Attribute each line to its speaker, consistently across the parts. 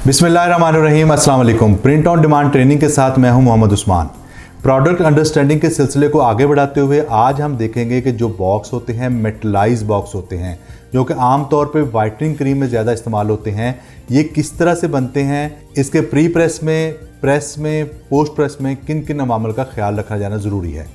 Speaker 1: बिस्मिल्लाहिर्रहमानिर्रहीम, अस्सलाम वालेकुम। प्रिंट ऑन डिमांड ट्रेनिंग के साथ मैं हूं मोहम्मद उस्मान। प्रोडक्ट अंडरस्टैंडिंग के सिलसिले को आगे बढ़ाते हुए आज हम देखेंगे कि जो बॉक्स होते हैं मेटलाइज बॉक्स होते हैं, जो कि आम तौर पे वाइटनिंग क्रीम में ज़्यादा इस्तेमाल होते हैं, ये किस तरह से बनते हैं, इसके प्री प्रेस में, प्रेस में, पोस्ट प्रेस में किन किन अमामल का ख्याल रखा जाना ज़रूरी है।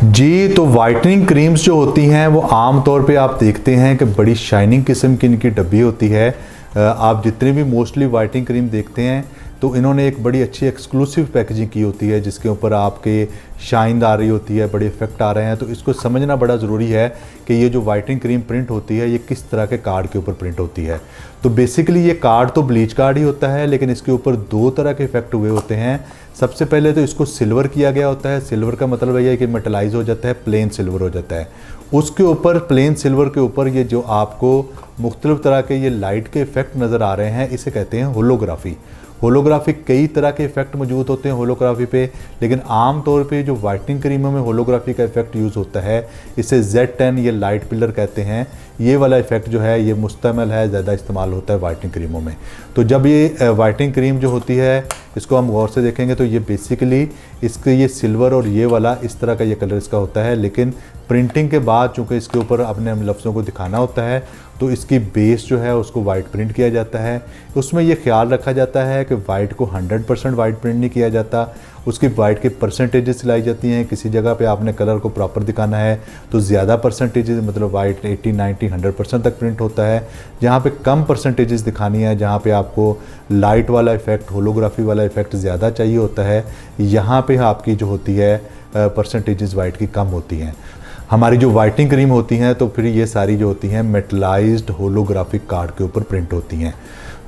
Speaker 1: जी, तो वाइटनिंग क्रीम्स जो होती हैं वो आम तौर पे आप देखते हैं कि बड़ी शाइनिंग किस्म की इनकी डब्बी होती है। आप जितने भी मोस्टली वाइटनिंग क्रीम देखते हैं तो इन्होंने एक बड़ी अच्छी एक्सक्लूसिव पैकेजिंग की होती है, जिसके ऊपर आपके शाइन आ रही होती है, बड़े इफेक्ट आ रहे हैं। तो इसको समझना बड़ा ज़रूरी है कि ये जो वाइटनिंग क्रीम प्रिंट होती है ये किस तरह के कार्ड के ऊपर प्रिंट होती है। तो बेसिकली ये कार्ड तो ब्लीच कार्ड ही होता है, लेकिन इसके ऊपर दो तरह के इफेक्ट हुए होते हैं। सबसे पहले तो इसको सिल्वर किया गया होता है। सिल्वर का मतलब ये है कि मेटलाइज हो जाता है, प्लेन सिल्वर हो जाता है। उसके ऊपर प्लेन सिल्वर के ऊपर ये जो आपको मुख्तलिफ तरह के ये लाइट के इफेक्ट नज़र आ रहे हैं, इसे कहते हैं होलोग्राफी। होलोग्राफी कई तरह के इफेक्ट मौजूद होते हैं होलोग्राफी पे, लेकिन आम तौर पे जो वाइटनिंग क्रीमों में होलोग्राफी का इफेक्ट यूज़ होता है, इसे Z10 ये लाइट पिलर कहते हैं। ये वाला इफेक्ट जो है ये मुस्तमल है, ज़्यादा इस्तेमाल होता है वाइटनिंग क्रीमों में। तो जब ये वाइटनिंग क्रीम जो होती है इसको हम गौर से देखेंगे तो ये बेसिकली इसके ये सिल्वर और ये वाला इस तरह का ये कलर इसका होता है। लेकिन प्रिंटिंग के बाद चूँकि इसके ऊपर अपने लफ्ज़ों को दिखाना होता है तो इसकी बेस जो है उसको वाइट प्रिंट किया जाता है। उसमें ये ख्याल रखा जाता है कि वाइट को 100% वाइट प्रिंट नहीं किया जाता, उसकी वाइट के परसेंटेजेस लाई जाती हैं। किसी जगह पे आपने कलर को प्रॉपर दिखाना है तो ज़्यादा परसेंटेजेस मतलब वाइट 80, 90, 100% तक प्रिंट होता है। जहाँ पे कम परसेंटेजेस दिखानी है, जहाँ पे आपको लाइट वाला इफ़ेक्ट, होलोग्राफी वाला इफ़ेक्ट ज़्यादा चाहिए होता है, यहाँ पे आपकी जो होती है परसेंटेजेस वाइट की कम होती हैं। हमारी जो वाइटनिंग क्रीम होती हैं तो फिर ये सारी जो होती हैं मेटलाइज्ड होलोग्राफिक कार्ड के ऊपर प्रिंट होती हैं।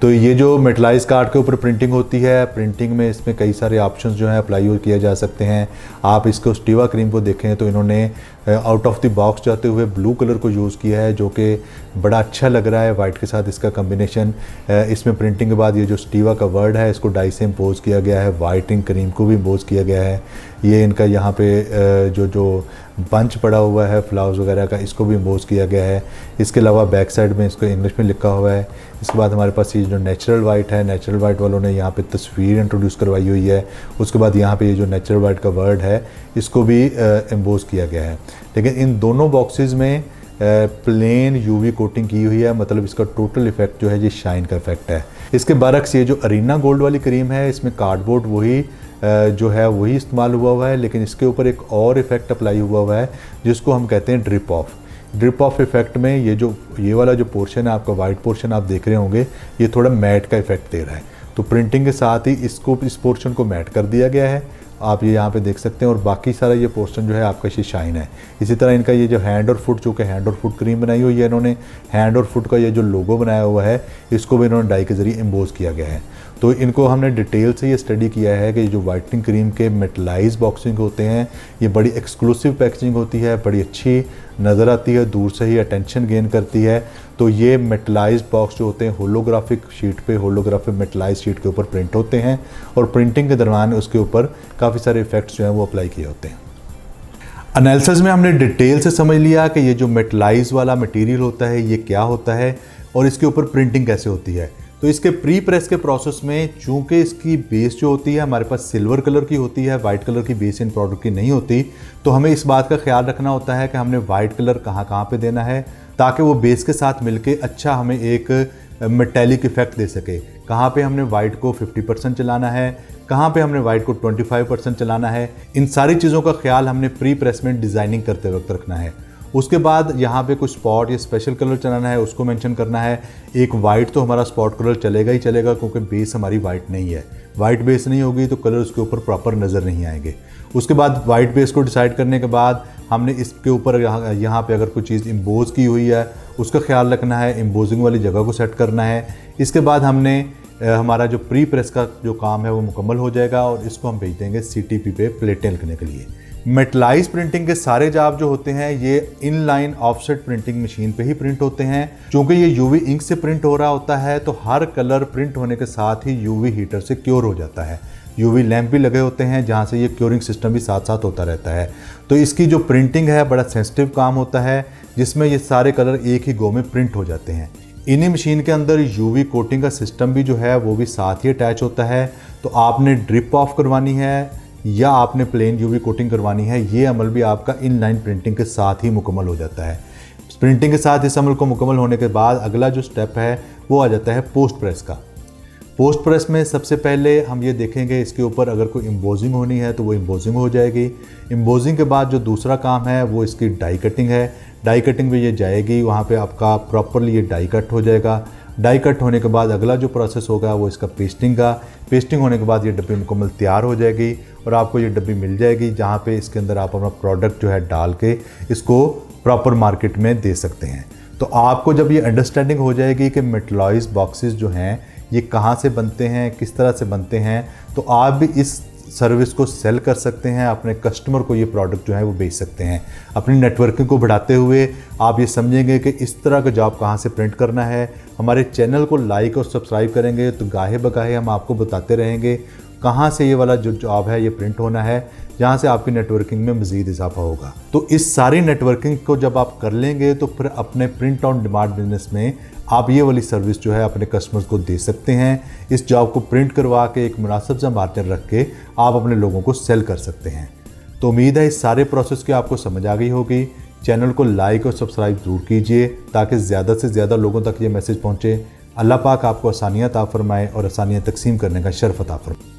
Speaker 1: तो ये जो मेटलाइज कार्ड के ऊपर प्रिंटिंग होती है, प्रिंटिंग में इसमें कई सारे ऑप्शंस जो हैं अप्लाई किए जा सकते हैं। आप इसको स्टीवा क्रीम को देखें तो इन्होंने आउट ऑफ द बॉक्स जाते हुए ब्लू कलर को यूज़ किया है, जो कि बड़ा अच्छा लग रहा है वाइट के साथ इसका कम्बिनेशन। इसमें प्रिंटिंग के बाद ये जो स्टीवा का वर्ड है इसको डाई से इम्पोज किया गया है, वाइटनिंग क्रीम को भी इम्पोज किया गया है। ये इनका यहाँ पे जो बंच पड़ा हुआ है फ्लावर्स वगैरह का, इसको भी इम्पोज किया गया है। इसके अलावा बैक साइड में इसको इंग्लिश में लिखा हुआ है। इसके बाद हमारे पास ये जो नेचुरल वाइट है, नेचुरल वाइट वालों ने यहाँ पे तस्वीर इंट्रोड्यूस करवाई हुई है। उसके बाद यहाँ पे ये जो नेचुरल वाइट का वर्ड है इसको भी एम्बोज किया गया है। लेकिन इन दोनों बॉक्सेस में प्लेन यूवी कोटिंग की हुई है, मतलब इसका टोटल इफेक्ट जो है ये शाइन का इफेक्ट है। इसके बरक्स ये जो अरीना गोल्ड वाली क्रीम है इसमें कार्डबोर्ड वही जो है वही इस्तेमाल हुआ है, लेकिन इसके ऊपर एक और इफेक्ट अप्लाई हुआ है जिसको हम कहते हैं drip of. Drip of effect में ये वाला जो पोर्शन है आपका वाइट पोर्शन आप देख रहे होंगे, ये थोड़ा मैट का इफेक्ट दे रहा है। तो प्रिंटिंग के साथ ही इस पोर्शन को मैट कर दिया गया है, आप ये यहाँ पे देख सकते हैं। और बाकी सारा ये पोर्शन जो है आपका ये शाइन है। इसी तरह इनका ये जो हैंड और फुट, चूँकि हैंड और फुट क्रीम बनाई हुई है इन्होंने, हैंड और फुट का ये जो लोगो बनाया हुआ है इसको भी इन्होंने डाई के ज़रिए एम्बोज किया गया है। तो इनको हमने डिटेल से ये स्टडी किया है कि जो वाइटनिंग क्रीम के मेटलाइज बॉक्सिंग होते हैं ये बड़ी एक्सक्लूसिव पैकेजिंग होती है, बड़ी अच्छी नज़र आती है, दूर से ही अटेंशन गेन करती है। तो ये मेटलाइज बॉक्स जो होते हैं होलोग्राफिक शीट पे, होलोग्राफिक मेटलाइज शीट के ऊपर प्रिंट होते हैं और प्रिंटिंग के दौरान उसके ऊपर काफ़ी सारे इफेक्ट्स जो हैं वो अप्लाई किए होते हैं। एनालिसिस में हमने डिटेल से समझ लिया कि ये जो मेटलाइज वाला मटेरियल होता है ये क्या होता है और इसके ऊपर प्रिंटिंग कैसे होती है। तो इसके प्री प्रेस के प्रोसेस में चूँकि इसकी बेस जो होती है हमारे पास सिल्वर कलर की होती है, वाइट कलर की बेस इन प्रोडक्ट की नहीं होती, तो हमें इस बात का ख्याल रखना होता है कि हमने वाइट कलर कहाँ पे देना है ताकि वो बेस के साथ मिलके अच्छा हमें एक मेटेलिक इफेक्ट दे सके। कहाँ पे हमने वाइट को 50% चलाना है, कहाँ पे हमने वाइट को 25% चलाना है, इन सारी चीज़ों का ख्याल हमने प्री प्रेस में डिज़ाइनिंग करते वक्त रखना है। उसके बाद यहाँ पे कुछ स्पॉट या स्पेशल कलर चलाना है, उसको मेंशन करना है। एक वाइट तो हमारा स्पॉट कलर चलेगा ही चलेगा, क्योंकि बेस हमारी वाइट नहीं है। वाइट बेस नहीं होगी तो कलर उसके ऊपर प्रॉपर नज़र नहीं आएंगे। उसके बाद वाइट बेस को डिसाइड करने के बाद हमने इसके ऊपर यहाँ पे अगर कोई चीज़ इम्बोज की हुई है उसका ख्याल रखना है, इम्बोजिंग वाली जगह को सेट करना है। इसके बाद हमने हमारा जो प्री प्रेस का जो काम है वो मुकम्मल हो जाएगा और इसको हम भेज देंगे CTP पे प्लेटें लिखने के लिए। मेटलाइज प्रिंटिंग के सारे जॉब जो होते हैं ये इनलाइन ऑफसेट प्रिंटिंग मशीन पे ही प्रिंट होते हैं। चूँकि ये यूवी इंक से प्रिंट हो रहा होता है तो हर कलर प्रिंट होने के साथ ही यूवी हीटर से क्योर हो जाता है। यूवी लैंप भी लगे होते हैं जहाँ से ये क्योरिंग सिस्टम भी साथ साथ होता रहता है। तो इसकी जो प्रिंटिंग है बड़ा सेंसिटिव काम होता है, जिसमें ये सारे कलर एक ही गो में प्रिंट हो जाते हैं। इन्हीं मशीन के अंदर यूवी कोटिंग का सिस्टम भी जो है वो भी साथ ही अटैच होता है। तो आपने ड्रिप ऑफ करवानी है या आपने प्लेन यूवी कोटिंग करवानी है, ये अमल भी आपका इनलाइन प्रिंटिंग के साथ ही मुकम्मल हो जाता है। प्रिंटिंग के साथ इस अमल को मुकम्मल होने के बाद अगला जो स्टेप है वो आ जाता है पोस्ट प्रेस का। पोस्ट प्रेस में सबसे पहले हम ये देखेंगे इसके ऊपर अगर कोई एम्बोजिंग होनी है तो वो एम्बोजिंग हो जाएगी। एम्बोजिंग के बाद जो दूसरा काम है वो इसकी डाई कटिंग है। डाई कटिंग भी ये जाएगी, वहाँ पे आपका प्रॉपरली ये डाई कट हो जाएगा। डाई कट होने के बाद अगला जो प्रोसेस होगा वो इसका पेस्टिंग का। पेस्टिंग होने के बाद ये डब्बी मुकम्मल तैयार हो जाएगी और आपको ये डब्बी मिल जाएगी जहाँ पे इसके अंदर आप अपना प्रोडक्ट जो है डाल के इसको प्रॉपर मार्केट में दे सकते हैं। तो आपको जब ये अंडरस्टैंडिंग हो जाएगी कि मेटलॉइज बॉक्सेस जो हैं ये कहाँ से बनते हैं, किस तरह से बनते हैं, तो आप भी इस सर्विस को सेल कर सकते हैं, अपने कस्टमर को ये प्रोडक्ट जो है वो बेच सकते हैं। अपनी नेटवर्किंग को बढ़ाते हुए आप ये समझेंगे कि इस तरह का जॉब कहाँ से प्रिंट करना है। हमारे चैनल को लाइक और सब्सक्राइब करेंगे तो गाहे बगाहे हम आपको बताते रहेंगे कहाँ से ये वाला जो जॉब है ये प्रिंट होना है, जहाँ से आपकी नेटवर्किंग में मज़ीद इजाफा होगा। तो इस सारी नेटवर्किंग को जब आप कर लेंगे तो फिर अपने प्रिंट ऑन डिमांड बिजनेस में आप ये वाली सर्विस जो है अपने कस्टमर्स को दे सकते हैं। इस जॉब को प्रिंट करवा के एक मुनासिब सा मार्जिन रख के आप अपने लोगों को सेल कर सकते हैं। तो उम्मीद है इस सारे प्रोसेस की आपको समझ आ गई होगी। चैनल को लाइक और सब्सक्राइब ज़रूर कीजिए ताकि ज़्यादा से ज़्यादा लोगों तक ये मैसेज पहुँचे। अल्लाह पाक आपको आसानियाँ अता फरमाए और आसानियाँ तकसीम करने का शर्फ अता फरमाए।